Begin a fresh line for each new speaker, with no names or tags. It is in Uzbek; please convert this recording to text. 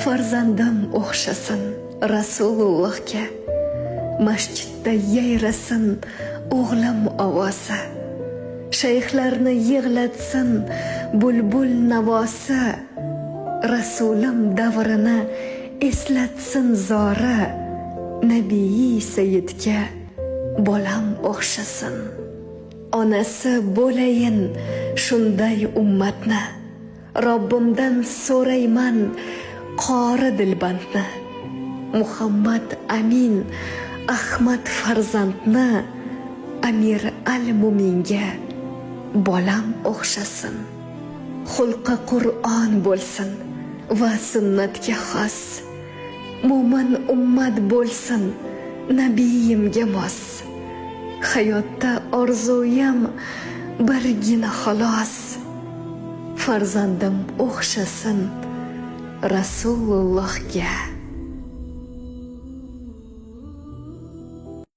farzandim o'xshasin Rasulullohga, masjidda yayrasin o'g'lim ovozi, shayxlarni yig'latsin bulbul navosi, Rasulim davrini eslatsin zora, Nabiy Sayyidga bolam o'xshasin. Onasi bo'layin shunday ummatni, Robbimdan so'rayman qori dilbandni. Muhammad Amin Ahmad farzandni, Amir al-Muminga bolam o'xshasin. Xulqi Qur'on bo'lsin va sunnatga xos, mo'min ummat bo'lsin nabiyimga mos. Hayotda orzuyam birgina xolos, farzandim o'xshasin Rasulullohga.